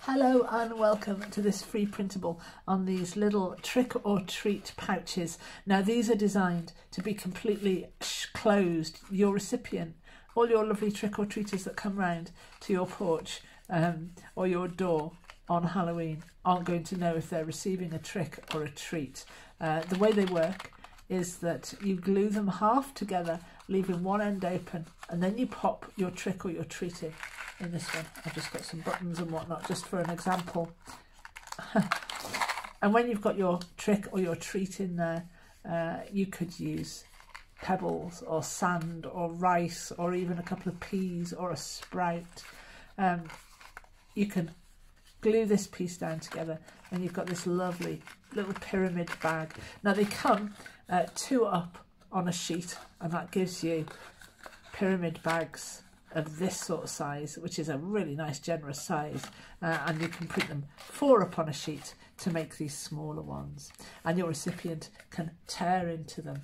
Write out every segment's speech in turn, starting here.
Hello and welcome to this free printable on these little trick or treat pouches. Now these are designed to be completely closed. Your recipient, all your lovely trick or treaters that come round to your porch or your door on Halloween aren't going to know if they're receiving a trick or a treat. The way they work is that you glue them half together, leaving one end open, and then you pop your trick or your treat in this one. I've just got some buttons and whatnot just for an example. And when you've got your trick or your treat in there, you could use pebbles or sand or rice or even a couple of peas or a sprout. You can glue this piece down together and you've got this lovely little pyramid bag. Now they come 2 up on a sheet, and that gives you pyramid bags of this sort of size, which is a really nice generous size, and you can print them 4 up on a sheet to make these smaller ones, and your recipient can tear into them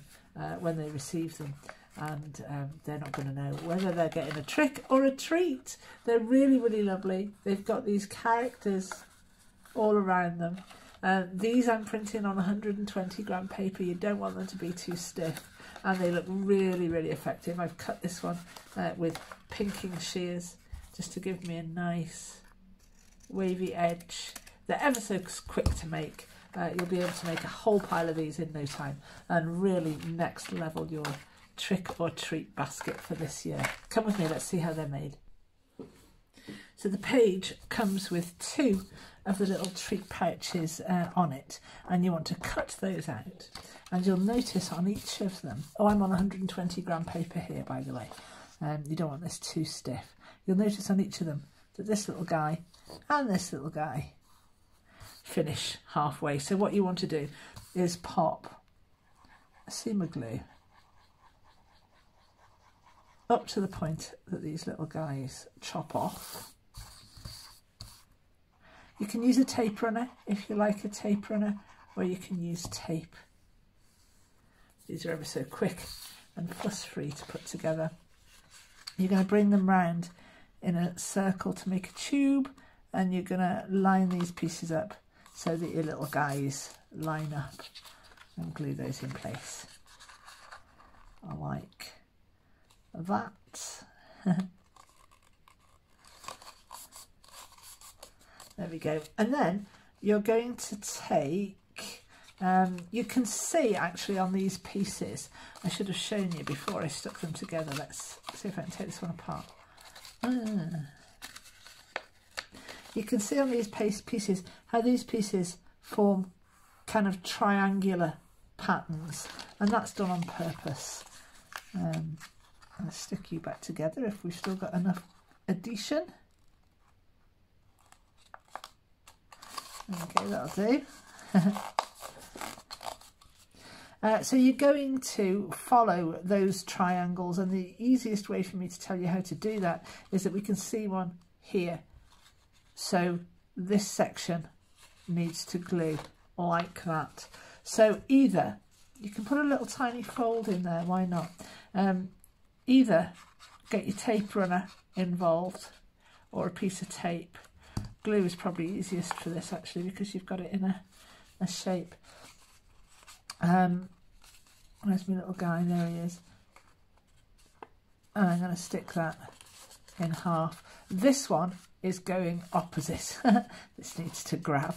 when they receive them, and they're not going to know whether they're getting a trick or a treat. They're really, really lovely. They've got these characters all around them. These I'm printing on 120 gram paper. You don't want them to be too stiff, and they look really, really effective. I've cut this one with pinking shears just to give me a nice wavy edge. They're ever so quick to make. You'll be able to make a whole pile of these in no time and really next level your trick or treat basket for this year. Come with me, let's see how they're made. So the page comes with 2 of the little treat pouches on it, and you want to cut those out, and you'll notice on each of them, oh, I'm on 120 gram paper here, by the way, you don't want this too stiff. You'll notice on each of them that this little guy and this little guy finish halfway. So what you want to do is pop a seam of glue up to the point that these little guys chop off. You can use a tape runner if you like a tape runner, or you can use tape. These are ever so quick and fuss free to put together. You're going to bring them round in a circle to make a tube, and you're going to line these pieces up so that your little guys line up, and glue those in place. I like that. There we go. And then you're going to take, you can see actually on these pieces, I should have shown you before I stuck them together. Let's see if I can take this one apart. You can see on these pieces how these pieces form kind of triangular patterns, and that's done on purpose. I'll stick you back together if we've still got enough adhesion. Okay, that'll do. So you're going to follow those triangles, and the easiest way for me to tell you how to do that is that we can see one here. So this section needs to glue like that. So either you can put a little tiny fold in there, why not? Either get your tape runner involved or a piece of tape. Glue is probably easiest for this actually, because you've got it in a shape. Where's my little guy? There he is. And I'm going to stick that in half. This one is going opposite. This needs to grab.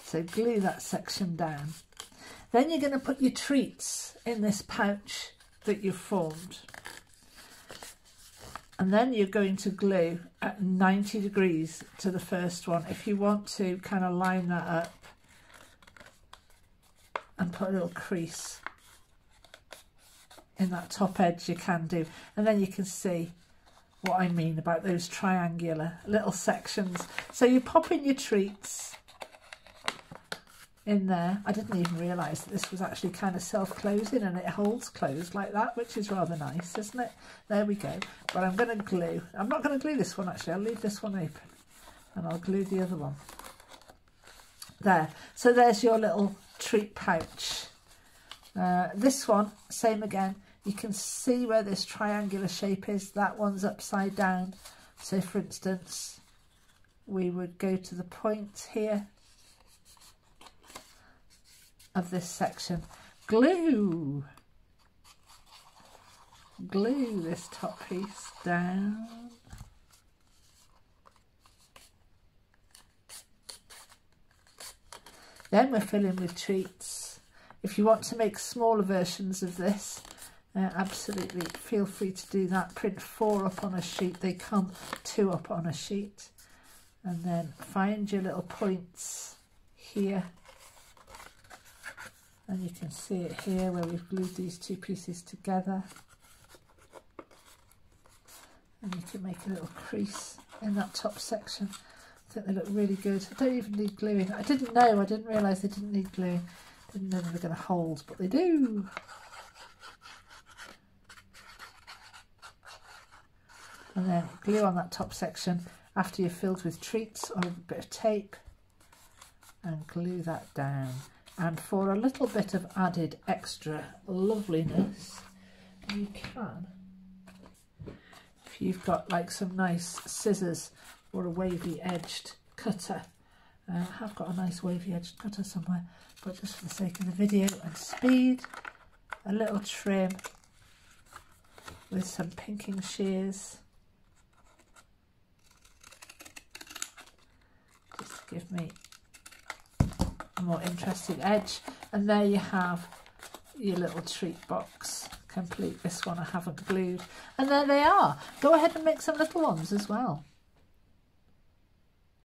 So glue that section down. Then you're going to put your treats in this pouch that you've formed. And then you're going to glue at 90 degrees to the first one. If you want to kind of line that up and put a little crease in that top edge, you can do. And then you can see what I mean about those triangular little sections. So you pop in your treats in there. I didn't even realise that this was actually kind of self-closing, and it holds closed like that, which is rather nice, isn't it? There we go. But I'm going to glue. I'm not going to glue this one actually. I'll leave this one open and I'll glue the other one. There. So there's your little treat pouch. This one, same again. You can see where this triangular shape is. That one's upside down. So for instance, we would go to the point here of this section, glue this top piece down, then we're filling with treats. If you want to make smaller versions of this, absolutely feel free to do that. Print 4 up on a sheet, they come 2 up on a sheet, and then find your little points here, and you can see it here where we've glued these 2 pieces together, and you can make a little crease in that top section. I think they look really good. I don't even need gluing. I didn't realise they didn't need gluing. Didn't know they were going to hold, but they do. And then glue on that top section after you've filled with treats or a bit of tape, and glue that down. And for a little bit of added extra loveliness, you can, if you've got like some nice scissors or a wavy edged cutter, I have got a nice wavy edged cutter somewhere, but just for the sake of the video and speed, a little trim with some pinking shears, just to give me a more interesting edge. And there you have your little treat box complete. This one I haven't glued, and there they are. Go ahead and make some little ones as well.